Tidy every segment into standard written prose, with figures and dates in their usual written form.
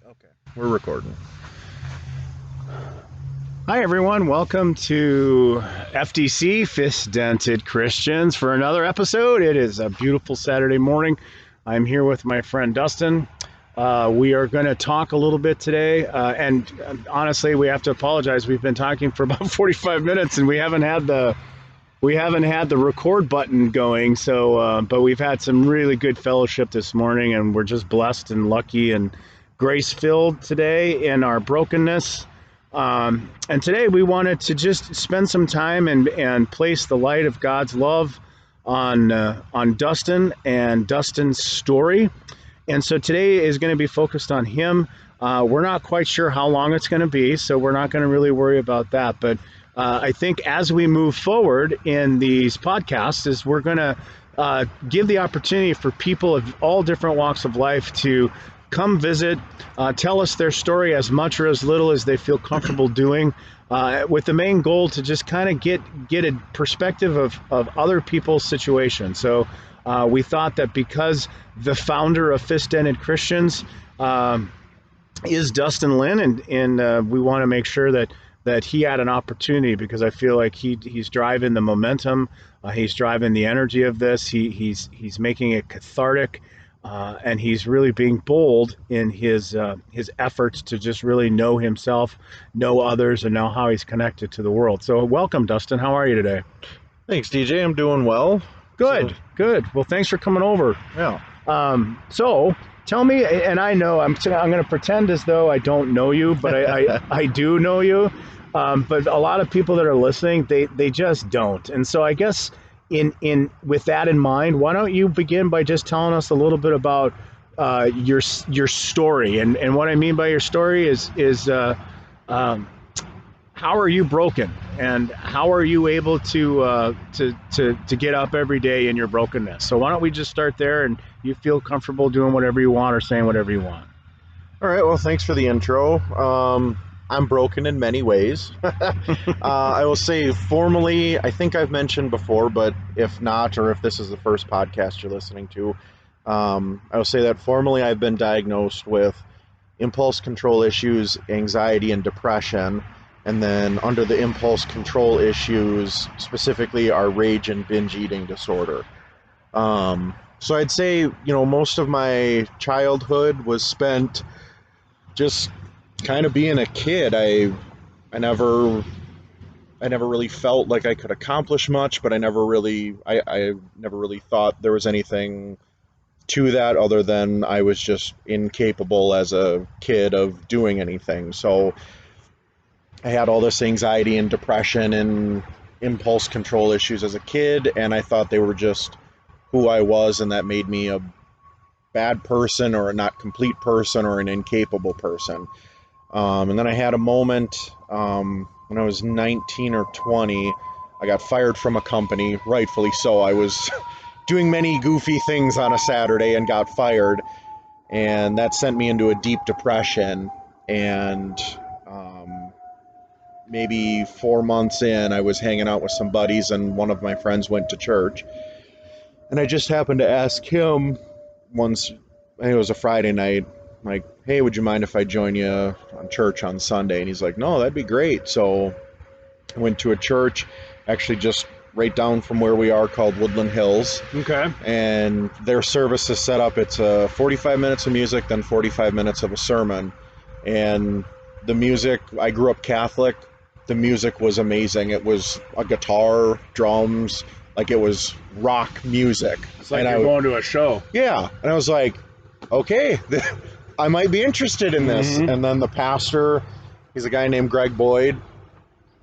Okay, we're recording. Hi everyone, welcome to FDC, Fist Dented Christians, for another episode. It is a beautiful Saturday morning. I'm here with my friend Dustin. We are going to talk a little bit today, and honestly, we have to apologize. We've been talking for about 45 minutes, and we haven't had the record button going. So, but we've had some really good fellowship this morning, and we're just blessed and lucky and grace-filled today in our brokenness. And today we wanted to just spend some time and place the light of God's love on Dustin and Dustin's story. And so today is going to be focused on him. We're not quite sure how long it's going to be, so we're not going to really worry about that. But I think as we move forward in these podcasts, is we're going to give the opportunity for people of all different walks of life to come visit, tell us their story as much or as little as they feel comfortable doing, with the main goal to just kind of get a perspective of other people's situations. So we thought that because the founder of Fist Dented Christians is Dustin Lynn, and we want to make sure that he had an opportunity, because I feel like he's driving the momentum, he's driving the energy of this, he's making it cathartic. And he's really being bold in his efforts to just really know himself, know others, and know how he's connected to the world. So welcome, Dustin. How are you today? Thanks, DJ. I'm doing well. Good. Well, thanks for coming over. Yeah. So tell me, and I know I'm going to pretend as though I don't know you, but I do know you. But a lot of people that are listening, they just don't. And so I guess in with that in mind, why don't you begin by just telling us a little bit about your story, and what I mean by your story is how are you broken, and how are you able to get up every day in your brokenness? So why don't we just start there, and you feel comfortable doing whatever you want or saying whatever you want. All right. Well, thanks for the intro. I'm broken in many ways. I will say formally, I think I've mentioned before, but if not, or if this is the first podcast you're listening to, I will say that formally I've been diagnosed with impulse control issues, anxiety, and depression. And then under the impulse control issues, specifically our rage and binge eating disorder. So I'd say, most of my childhood was spent just kind of being a kid. I never really felt like I could accomplish much, but I never really thought there was anything to that other than I was just incapable as a kid of doing anything. So I had all this anxiety and depression and impulse control issues as a kid, and I thought they were just who I was, and that made me a bad person or a not complete person or an incapable person. And then I had a moment when I was 19 or 20. I got fired from a company, rightfully so. I was doing many goofy things on a Saturday and got fired, and that sent me into a deep depression. And maybe 4 months in, I was hanging out with some buddies, and one of my friends went to church. And I just happened to ask him once, I think it was a Friday night, like, hey, would you mind if I join you on church on Sunday? And he's like, no, that'd be great. So I went to a church, actually just right down from where we are, called Woodland Hills. Okay. And their service is set up, it's 45 minutes of music, then 45 minutes of a sermon. And the music, I grew up Catholic, the music was amazing. It was a guitar, drums, like it was rock music. It's like you're going to a show. Yeah. And I was like, okay, I might be interested in this. Mm-hmm. And then the pastor, he's a guy named Greg Boyd,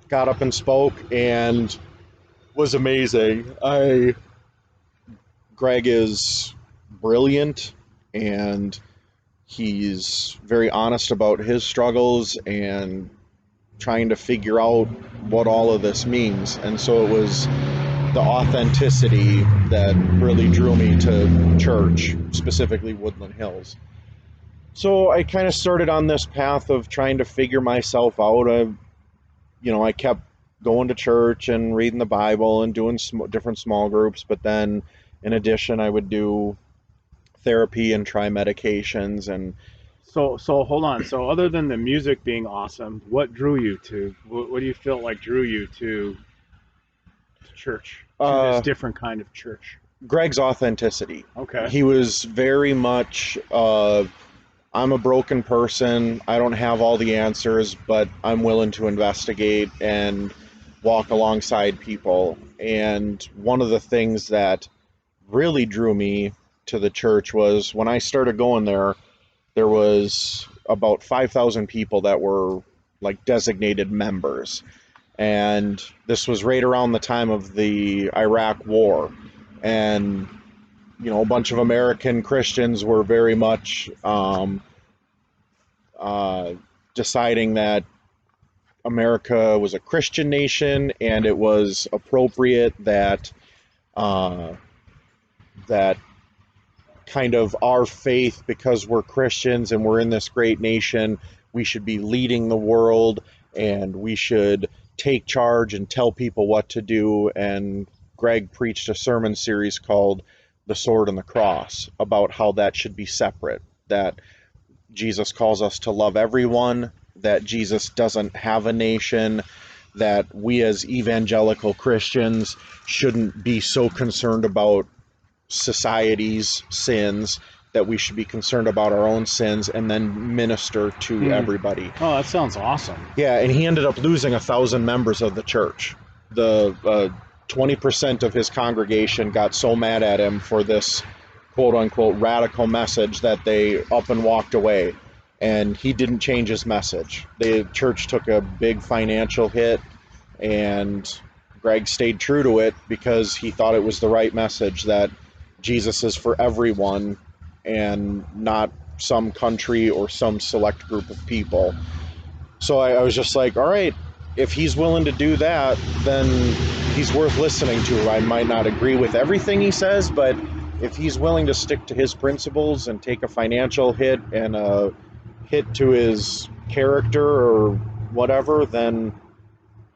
got up and spoke and was amazing. Greg is brilliant, and he's very honest about his struggles and trying to figure out what all of this means. And so it was the authenticity that really drew me to church, specifically Woodland Hills. So I kind of started on this path of trying to figure myself out. I kept going to church and reading the Bible and doing different small groups, but then in addition I would do therapy and try medications, and So hold on. So other than the music being awesome, what drew you to? What do you feel like drew you to church? To this different kind of church? Greg's authenticity. Okay. He was very much, I'm a broken person. I don't have all the answers, but I'm willing to investigate and walk alongside people. And one of the things that really drew me to the church was when I started going there, there was about 5,000 people that were like designated members. And this was right around the time of the Iraq War. And, you know, a bunch of American Christians were very much deciding that America was a Christian nation and it was appropriate that that kind of our faith, because we're Christians and we're in this great nation, we should be leading the world and we should take charge and tell people what to do. And Greg preached a sermon series called The Sword and the Cross about how that should be separate, that Jesus calls us to love everyone, that Jesus doesn't have a nation, that we as evangelical Christians shouldn't be so concerned about society's sins, that we should be concerned about our own sins and then minister to everybody. Oh, that sounds awesome. Yeah, and he ended up losing 1,000 members of the church. The 20% of his congregation got so mad at him for this quote-unquote radical message that they up and walked away. And he didn't change his message. The church took a big financial hit, and Greg stayed true to it because he thought it was the right message, that Jesus is for everyone and not some country or some select group of people. So I was just like, all right, if he's willing to do that, then he's worth listening to. I might not agree with everything he says, but if he's willing to stick to his principles and take a financial hit and a hit to his character or whatever, then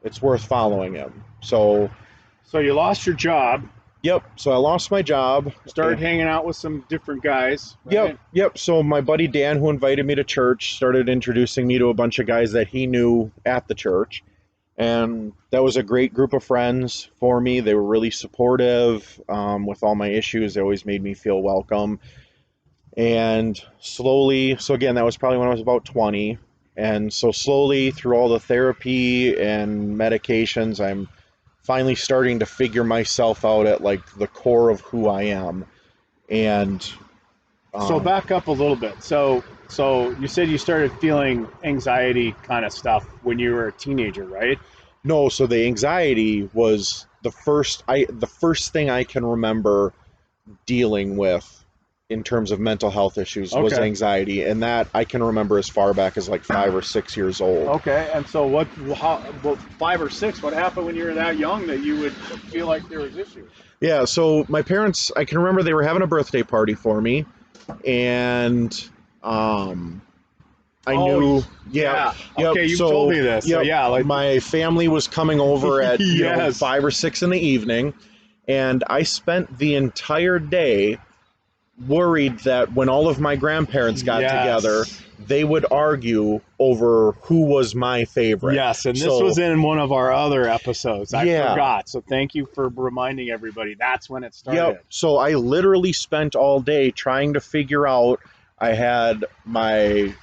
it's worth following him. So you lost your job. Yep. So I lost my job. Started hanging out with some different guys. Right? Yep. So my buddy Dan, who invited me to church, started introducing me to a bunch of guys that he knew at the church. And that was a great group of friends for me. They were really supportive with all my issues. They always made me feel welcome. And slowly, so again, that was probably when I was about 20. And so slowly through all the therapy and medications, I'm finally starting to figure myself out at like the core of who I am. And so back up a little bit. So you said you started feeling anxiety kind of stuff when you were a teenager, right? No, so the anxiety was the first thing I can remember dealing with in terms of mental health issues was anxiety, and that I can remember as far back as like 5 or 6 years old. Okay, and so what 5 or 6, what happened when you were that young that you would feel like there was issues? Yeah, so my parents, I can remember they were having a birthday party for me, and I knew, yeah. Okay, you told me this. So yeah, like my family was coming over at yes. 5 or 6 in the evening, and I spent the entire day worried that when all of my grandparents got together, they would argue over who was my favorite. Yes, and this was in one of our other episodes. I forgot. So thank you for reminding everybody. That's when it started. Yep. So I literally spent all day trying to figure out. I had my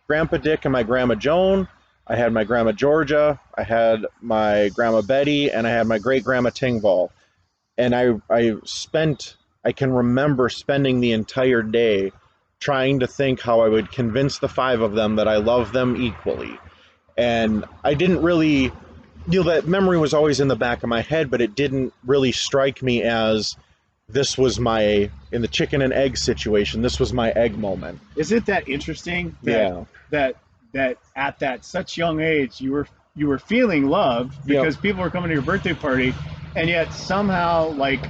Grandpa Dick and my Grandma Joan. I had my Grandma Georgia. I had my Grandma Betty, and I had my great Grandma Tingval. And I can remember spending the entire day trying to think how I would convince the 5 of them that I love them equally. And I didn't really, that memory was always in the back of my head, but it didn't really strike me as this was in the chicken and egg situation, this was my egg moment. Isn't that interesting? That at that such young age, you were feeling love because people were coming to your birthday party, and yet somehow, like,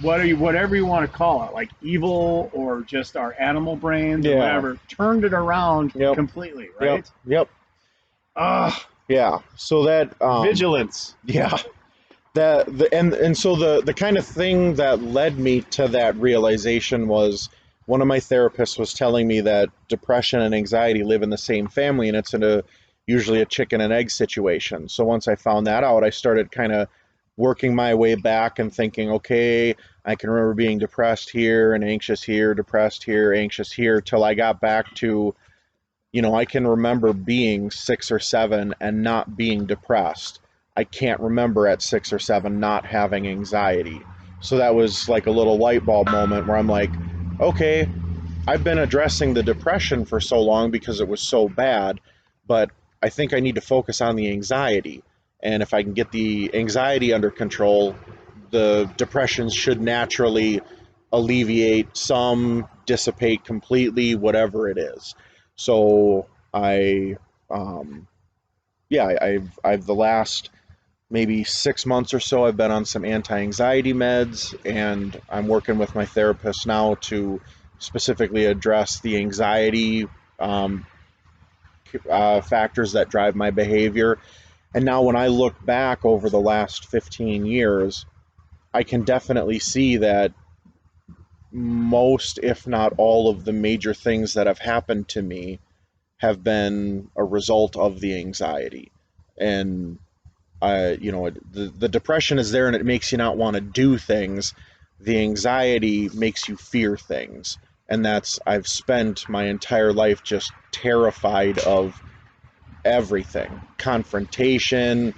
whatever you want to call it, like evil or just our animal brains or whatever, turned it around completely, right? Yep. Yeah. So that vigilance. Yeah. And so the kind of thing that led me to that realization was one of my therapists was telling me that depression and anxiety live in the same family, and it's usually a chicken and egg situation. So once I found that out, I started kind of working my way back and thinking, okay, I can remember being depressed here and anxious here, depressed here, anxious here, till I got back to, I can remember being 6 or 7 and not being depressed. I can't remember at 6 or 7 not having anxiety. So that was like a little light bulb moment where I'm like, okay, I've been addressing the depression for so long because it was so bad, but I think I need to focus on the anxiety. And if I can get the anxiety under control, the depression should naturally alleviate some, dissipate completely, whatever it is. So I've the last maybe 6 months or so, I've been on some anti-anxiety meds, and I'm working with my therapist now to specifically address the anxiety um, factors that drive my behavior. And now when I look back over the last 15 years, I can definitely see that most, if not all, of the major things that have happened to me have been a result of the anxiety. And the depression is there and it makes you not want to do things. The anxiety makes you fear things. And I've spent my entire life just terrified of everything. Confrontation,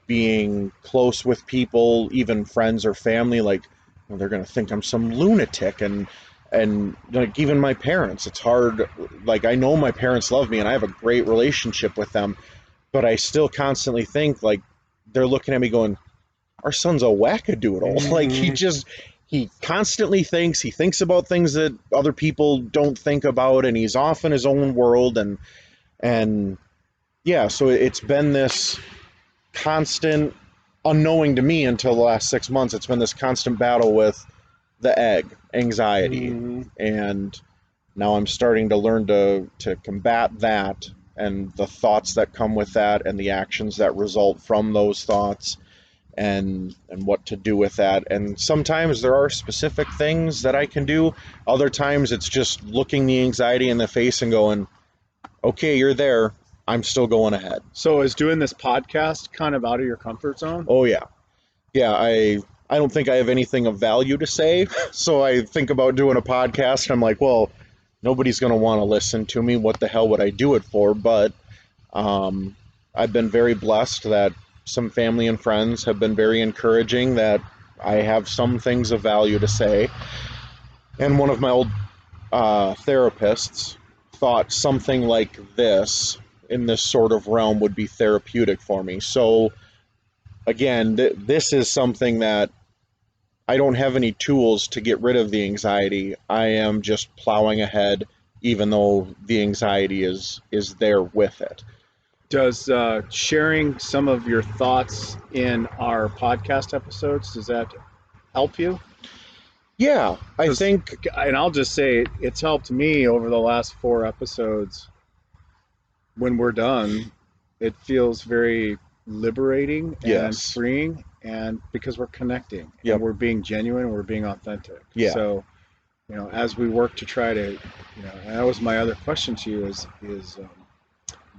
being close with people, even friends or family, like, well, they're going to think I'm some lunatic. And like, even my parents, it's hard. Like, I know my parents love me and I have a great relationship with them, but I still constantly think, like, they're looking at me going, our son's a wackadoodle. Mm-hmm. Like, he constantly he thinks about things that other people don't think about, and he's off in his own world. And yeah, so it's been this constant, unknowing to me until the last 6 months, it's been this constant battle with the anxiety. Mm-hmm. And now I'm starting to learn to combat that, and the thoughts that come with that, and the actions that result from those thoughts, and what to do with that. And sometimes there are specific things that I can do. Other times it's just looking the anxiety in the face and going, okay, you're there. I'm still going ahead. So is doing this podcast kind of out of your comfort zone? Oh yeah. Yeah, I don't think I have anything of value to say. So I think about doing a podcast and I'm like, well, nobody's going to want to listen to me. What the hell would I do it for? But I've been very blessed that some family and friends have been very encouraging that I have some things of value to say. And one of my old therapists thought something like this in this sort of realm would be therapeutic for me. So again, this is something that I don't have any tools to get rid of the anxiety. I am just plowing ahead, even though the anxiety is there with it. Does sharing some of your thoughts in our podcast episodes, does that help you? Yeah, I think, and I'll just say it's helped me over the last 4 episodes. When we're done, it feels very liberating and yes, freeing, and because we're connecting, Yep. and we're being genuine, we're being authentic. Yeah. So, as we work to try to, and that was my other question to you is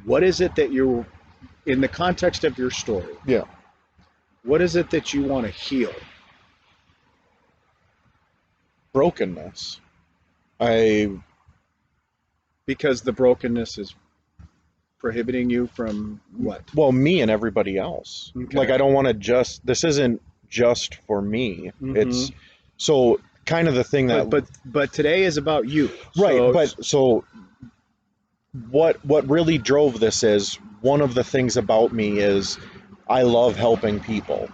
what is it that you, in the context of your story, Yeah. what is it that you want to heal? Brokenness. Because the brokenness is prohibiting you from what? Well, me and everybody else. Okay. Like, I don't want to this isn't just for me. Mm-hmm. It's so kind of the thing that. But today is about you. Right. So what really drove this is, one of the things about me is I love helping people.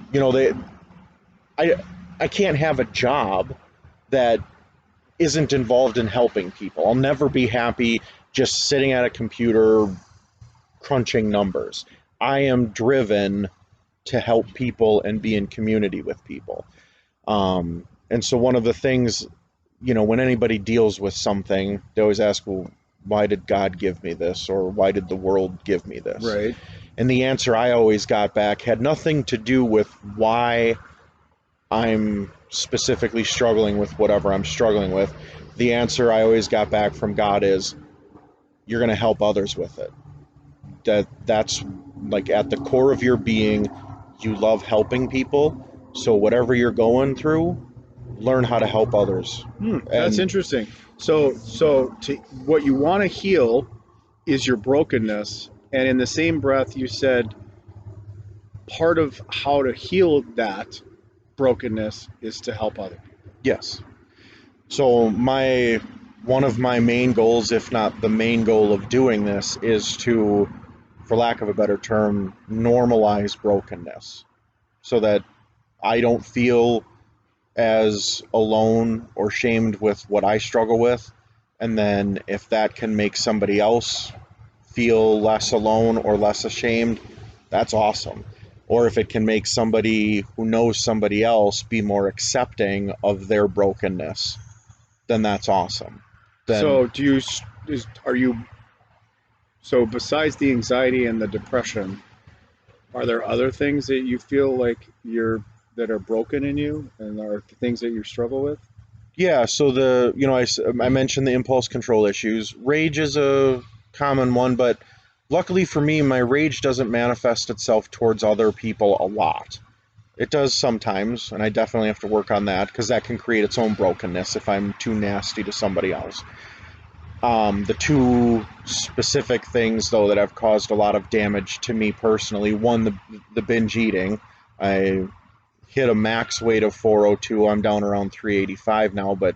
I can't have a job that isn't involved in helping people. I'll never be happy just sitting at a computer crunching numbers. I am driven to help people and be in community with people. And so one of the things, when anybody deals with something, they always ask, well, why did God give me this? Or why did the world give me this? Right. And the answer I always got back had nothing to do with why I'm specifically struggling with whatever I'm struggling with. the answer I always got back from God is, you're going to help others with it. That's like at the core of your being, you love helping people. So whatever you're going through, learn how to help others. That's And interesting. So what you want to heal is your brokenness, and in the same breath, you said part of how to heal that brokenness is to help other people. yes. So one of my main goals, if not the main goal of doing this, is to, for lack of a better term, normalize brokenness so that I don't feel as alone or shamed with what I struggle with. And then if that can make somebody else feel less alone or less ashamed, that's awesome. Or if it can make somebody who knows somebody else be more accepting of their brokenness, then that's awesome. Then So are you, so besides the anxiety and the depression, are there other things that you feel like that are broken in you and are things that you struggle with? yeah, so I mentioned the impulse control issues. Rage is a common one, but luckily for me, my rage doesn't manifest itself towards other people a lot. It does sometimes, and I definitely have to work on that because that can create its own brokenness if I'm too nasty to somebody else. The two specific things, though, that have caused a lot of damage to me personally, one, the binge eating. I hit a max weight of 402. I'm down around 385 now, but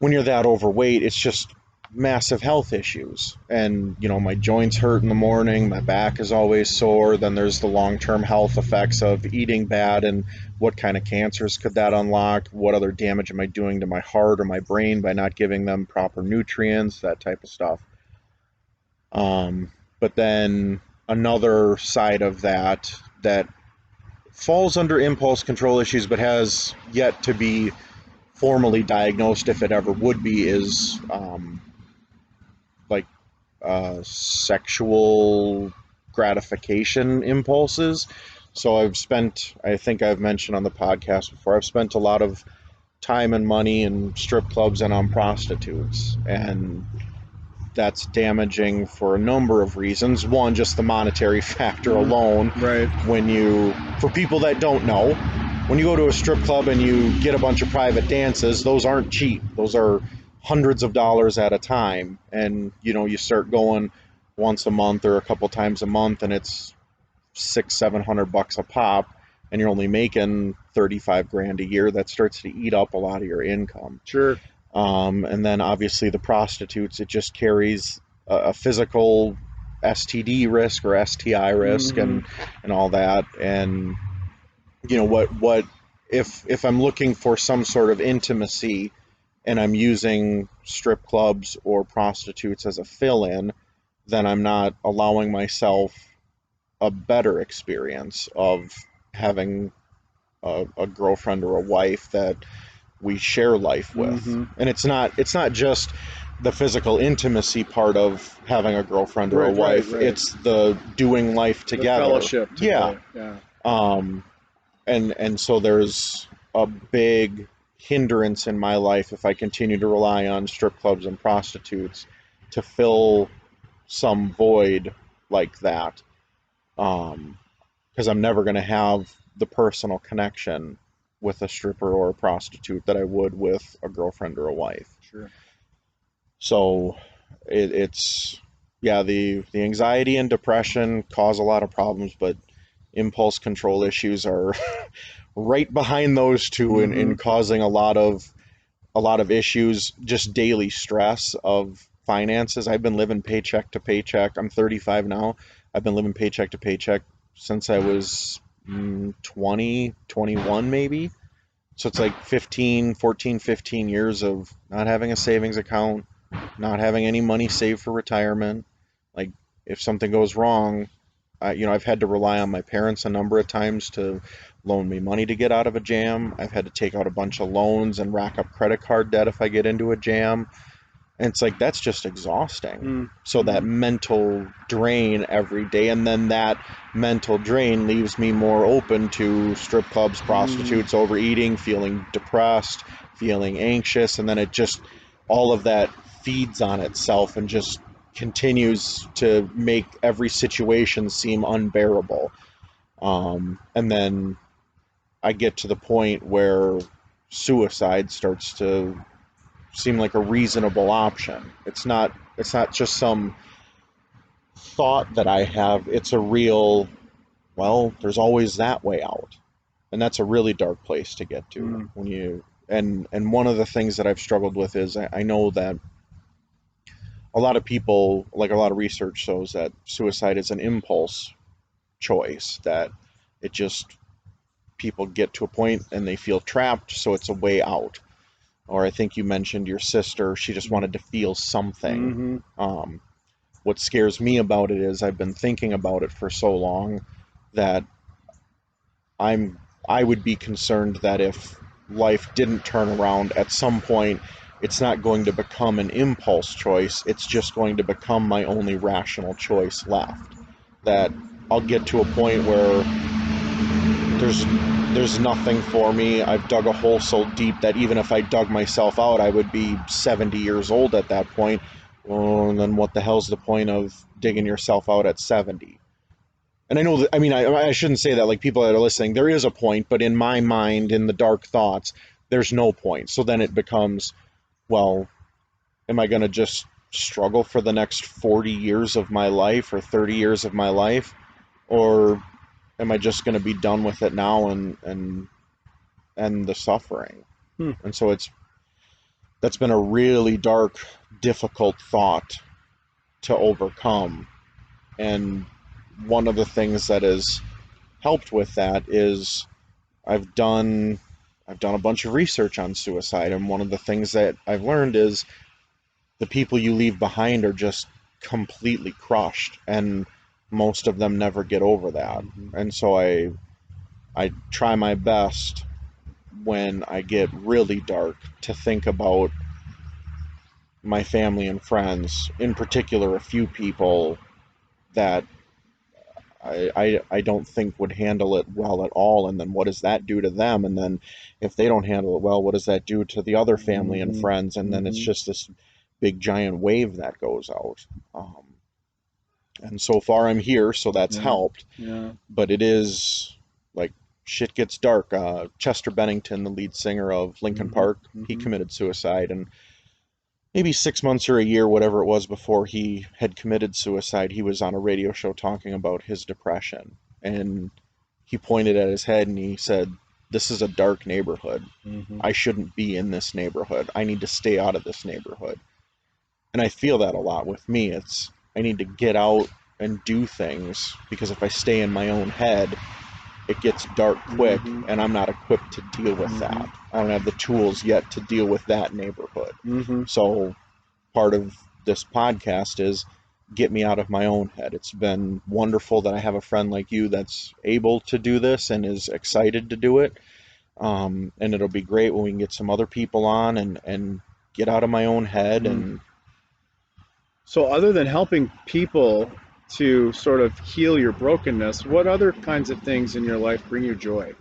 when you're that overweight, it's just massive health issues. And, my joints hurt in the morning, my back is always sore. Then there's the long-term health effects of eating bad, and what kind of cancers could that unlock? What other damage am I doing to my heart or my brain by not giving them proper nutrients, that type of stuff. But then another side of that falls under impulse control issues but has yet to be formally diagnosed, if it ever would be, is like sexual gratification impulses. So I think I've mentioned on the podcast before, I've spent a lot of time and money in strip clubs and on prostitutes, and that's damaging for a number of reasons. One, just the monetary factor alone. Right. For people that don't know, when you go to a strip club and you get a bunch of private dances, those aren't cheap. Those are hundreds of dollars at a time. And, you start going once a month or a couple times a month, and it's $600-700 a pop, and you're only making 35 grand a year. That starts to eat up a lot of your income. Sure. And then obviously the prostitutes, it just carries a physical STD risk or STI risk, and all that. And what if I'm looking for some sort of intimacy and I'm using strip clubs or prostitutes as a fill-in, then I'm not allowing myself a better experience of having a girlfriend or a wife that we share life with. And it's not just the physical intimacy part of having a girlfriend or a wife. Right. It's the doing life together, the fellowship together. And so there's a big hindrance in my life if I continue to rely on strip clubs and prostitutes to fill some void like that, because I'm never going to have the personal connection with a stripper or a prostitute that I would with a girlfriend or a wife. Sure. So it's the anxiety and depression cause a lot of problems, but impulse control issues are right behind those two in causing a lot of issues, just daily stress of finances. I've been living paycheck to paycheck. I'm 35 now. I've been living paycheck to paycheck since I was 20, 21 maybe. So it's like 15 years of not having a savings account, not having any money saved for retirement. Like, if something goes wrong, I've had to rely on my parents a number of times to loan me money to get out of a jam. I've had to take out a bunch of loans and rack up credit card debt if I get into a jam. And it's like, that's just exhausting. So that mental drain every day, and then that mental drain leaves me more open to strip clubs, prostitutes, overeating, feeling depressed, feeling anxious, and then it just, all of that feeds on itself and just continues to make every situation seem unbearable. And then I get to the point where suicide starts to seem like a reasonable option. It's not just some thought that I have. It's a real, well, there's always that way out. And that's a really dark place to get to when you, and one of the things that I've struggled with is I know that a lot of people, like a lot of research shows that suicide is an impulse choice, that it just, people get to a point and they feel trapped, so it's a way out. Or I think you mentioned your sister, she just wanted to feel something. What scares me about it is I've been thinking about it for so long that I would be concerned that if life didn't turn around at some point, it's not going to become an impulse choice, it's just going to become my only rational choice left. That I'll get to a point where there's nothing for me. I've dug a hole so deep that even if I dug myself out, I would be 70 years old at that point. Well, and then what the hell's the point of digging yourself out at 70? And I know that, I mean, I shouldn't say that, like, people that are listening, there is a point, but in my mind, in the dark thoughts, there's no point. So then it becomes, well, am I going to just struggle for the next 40 years of my life or 30 years of my life? Or am I just going to be done with it now and the suffering? And so that's been a really dark, difficult thought to overcome. And one of the things that has helped with that is I've done a bunch of research on suicide, and one of the things that I've learned is the people you leave behind are just completely crushed, and most of them never get over that. And so I try my best when I get really dark to think about my family and friends, in particular a few people that I don't think would handle it well at all, and then what does that do to them? And then if they don't handle it well, what does that do to the other family and friends? And then it's just this big giant wave that goes out. And so far I'm here, so that's helped. But it is like, shit gets dark. Chester Bennington, the lead singer of Linkin Park, he committed suicide, and maybe 6 months or a year, whatever it was, before he had committed suicide, he was on a radio show talking about his depression. And he pointed at his head and he said, "This is a dark neighborhood. I shouldn't be in this neighborhood. I need to stay out of this neighborhood." And I feel that a lot with me. It's, I need to get out and do things, because if I stay in my own head, it gets dark quick, and I'm not equipped to deal with that. I don't have the tools yet to deal with that neighborhood. So part of this podcast is get me out of my own head. It's been wonderful that I have a friend like you that's able to do this and is excited to do it. And it'll be great when we can get some other people on and get out of my own head. And so other than helping people to sort of heal your brokenness, what other kinds of things in your life bring you joy?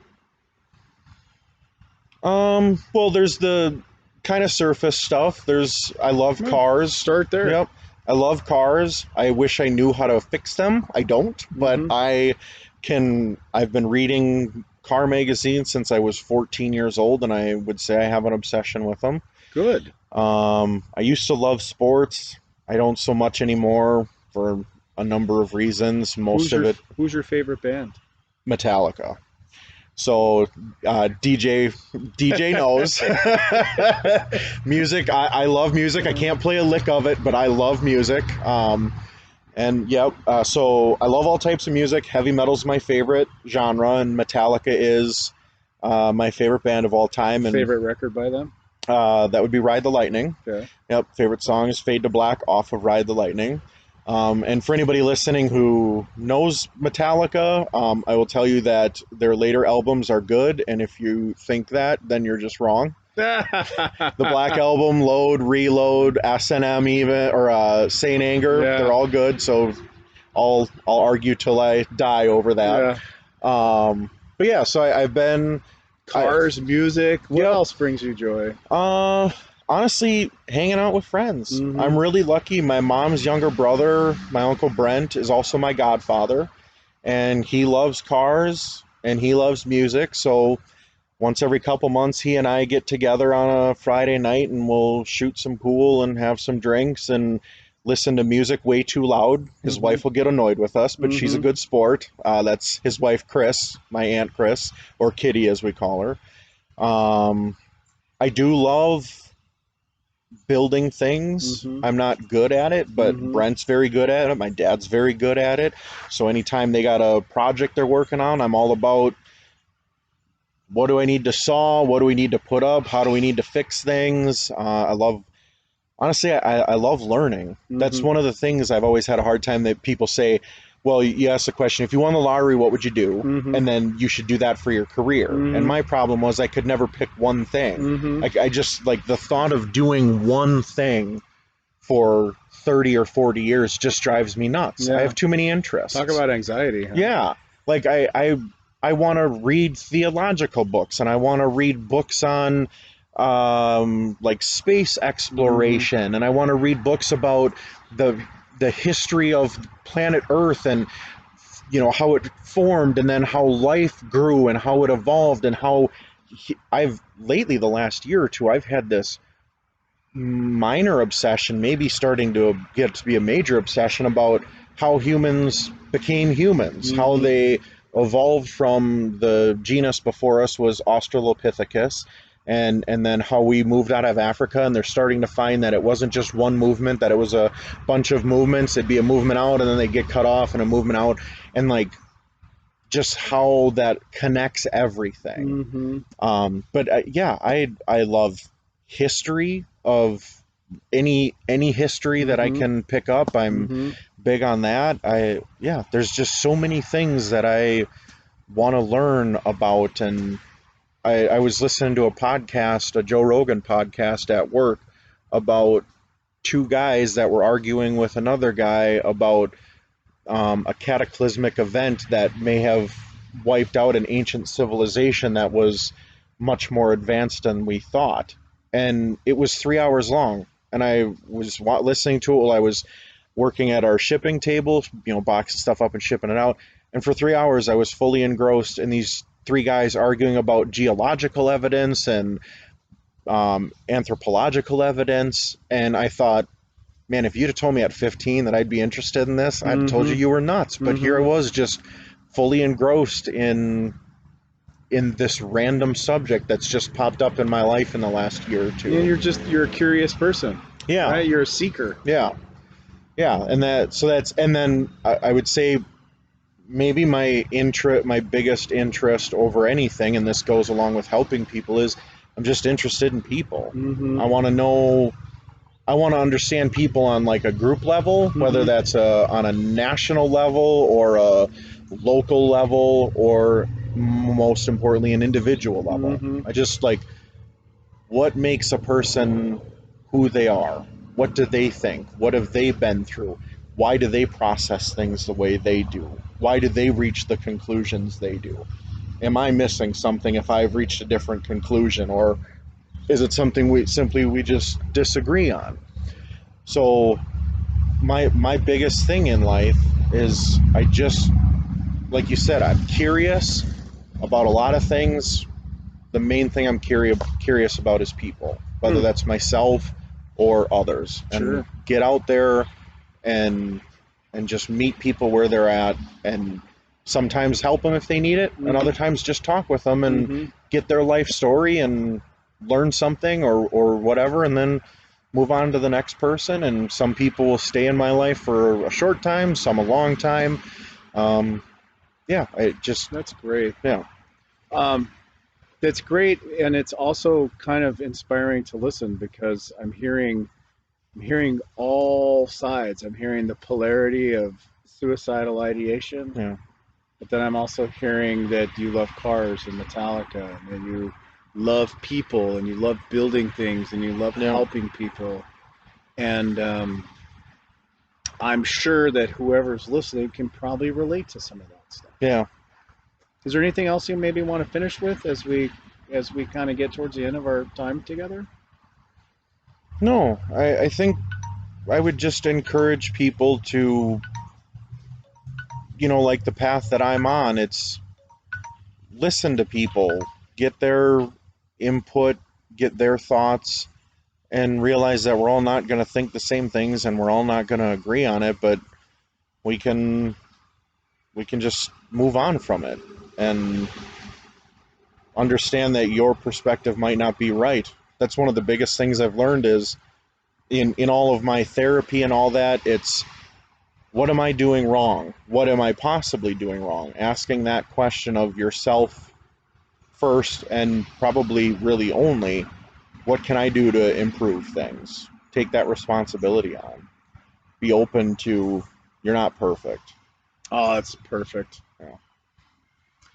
Well, there's the kind of surface stuff. I love cars. Start there. Yep. I love cars. I wish I knew how to fix them. I don't, but I've been reading car magazines since I was 14 years old, and I would say I have an obsession with them. Good. I used to love sports. I don't so much anymore for a number of reasons. Who's your favorite band? Metallica. So DJ knows. Music, I love music. I can't play a lick of it, but I love music. And yep, so I love all types of music. Heavy metal's my favorite genre, and Metallica is my favorite band of all time. And favorite record by them? That would be Ride the Lightning. Okay. Yep, favorite song is Fade to Black off of Ride the Lightning. And for anybody listening who knows Metallica, I will tell you that their later albums are good, and if you think that, then you're just wrong. The Black Album, Load, Reload, S&M even, or Saint Anger, they're all good, so I'll argue till I die over that. But yeah, so I've been Cars, music. What Yep. else brings you joy? Honestly, hanging out with friends. Mhm. I'm really lucky. My mom's younger brother, my uncle Brent, is also my godfather, and he loves cars and he loves music. So once every couple months, he and I get together on a Friday night and we'll shoot some pool and have some drinks and listen to music way too loud. His Mhm. wife will get annoyed with us, but she's a Mhm. good sport. That's his wife, Chris, my Aunt Chris, or Kitty as we call her. I do love building things. Mhm. I'm not good at it, but Mhm. Brent's very good at it. My dad's very good at it. So anytime they got a project they're working on, I'm all about what do I need to saw? What do we need to put up? How do we need to fix things? Honestly, I love learning. That's Mhm. one of the things I've always had a hard time that people say, well, you ask the question, if you won the lottery, what would you do? Mhm. And then you should do that for your career. Mhm. And my problem was I could never pick one thing. Mhm. I just, like, the thought of doing one thing for 30 or 40 years just drives me nuts. I Yeah. have too many interests. Talk about anxiety, huh? Yeah. Like, I want to read theological books and I want to read books on like space exploration, and I want to read books about the history of planet Earth, and how it formed and then how life grew and how it evolved, and how I've lately, the last year or two, I've had this minor obsession, maybe starting to get to be a major obsession, about how humans became humans, how Mhm. they evolved from the genus before us was Australopithecus, and then how we moved out of Africa, and they're starting to find that it wasn't just one movement, that it was a bunch of movements. It'd be a movement out and then they get cut off, and a movement out, and like just how that connects everything. Mhm. But yeah, I love history of any history that I Mhm. can pick up. I'm Mhm. big on that. Yeah, there's just so many things that I want to learn about, and I was listening to a podcast, a Joe Rogan podcast at work, about two guys that were arguing with another guy about a cataclysmic event that may have wiped out an ancient civilization that was much more advanced than we thought. And it was 3 hours long. And I was listening to it while I was working at our shipping table, boxing stuff up and shipping it out. And for 3 hours, I was fully engrossed in these three guys arguing about geological evidence and anthropological evidence. And I thought, man, if you'd have told me at 15 that I'd be interested in this, I'd have told you Mhm. you were nuts. But here I Mhm. was, just fully engrossed in this random subject that's just popped up in my life in the last year or And two. you're a curious person, Yeah, right? You're a seeker. yeah, yeah. And then I would say maybe my biggest interest over anything, and this goes along with helping people, is I'm just interested in people. Mhm. I want to know I want to understand people on like a group level, whether Mhm. that's on a national level or a local level, or most importantly, an individual level. Mhm. I just like, what makes a person who they are? What do they think? What have they been through? Why do they process things the way they do? Why do they reach the conclusions they do? Am I missing something if I've reached a different conclusion, or is it something we just disagree on? So my biggest thing in life is, I just, like you said, I'm curious about a lot of things. The main thing I'm curious about is people, whether Hmm. that's myself or others, and Sure. get out there and just meet people where they're at, and sometimes help them if they need it, and other Mhm. times just talk with them and Mhm. get their life story and learn something, or whatever, and then move on to the next person. And some people will stay in my life for a short time, some a long time. um, yeah, I just, That's great. yeah, Um, that's great, and it's also kind of inspiring to listen because I'm hearing all sides. I'm hearing the polarity of suicidal ideation, yeah, but then I'm also hearing that you love cars and Metallica, and that you love people, and you love building things, and you love yeah, helping people. And I'm sure that whoever's listening can probably relate to some of that stuff. yeah. Is there anything else you maybe want to finish with as we as we kind of get towards the end of our time together? No, I think I would just encourage people to, like the path that I'm on, it's listen to people, get their input, get their thoughts, and realize that we're all not going to think the same things and we're all not going to agree on it, but we can just move on from it and understand that your perspective might not be right. That's one of the biggest things I've learned is in all of my therapy and all that, it's what am I doing wrong? What am I possibly doing wrong? Asking that question of yourself first, and probably really only, what can I do to improve things? Take that responsibility on. Be open to, you're not perfect. Oh, that's perfect. Yeah.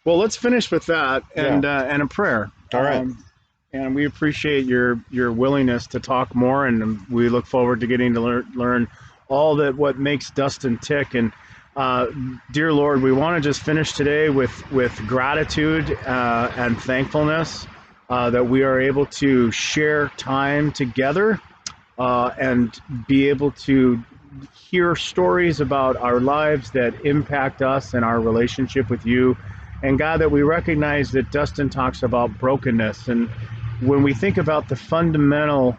Well, let's finish with that and Yeah. and a prayer. All right. And we appreciate your willingness to talk more, and we look forward to getting to learn all that what makes Dustin tick. And dear Lord, we want to just finish today with gratitude and thankfulness that we are able to share time together and be able to hear stories about our lives that impact us and our relationship with you. And God, that we recognize that Dustin talks about brokenness. And when we think about the fundamental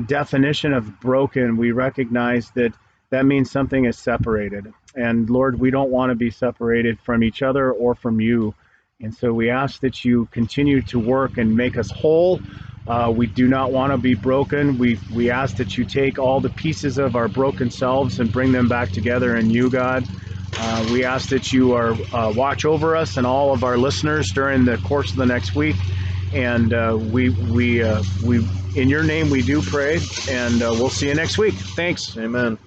definition of broken, we recognize that that means something is separated. And Lord, we don't want to be separated from each other or from you. And so we ask that you continue to work and make us whole. We do not want to be broken. We ask that you take all the pieces of our broken selves and bring them back together in you, God. We ask that you are watch over us and all of our listeners during the course of the next week. And we in your name we do pray, and we'll see you next week. Thanks. Amen.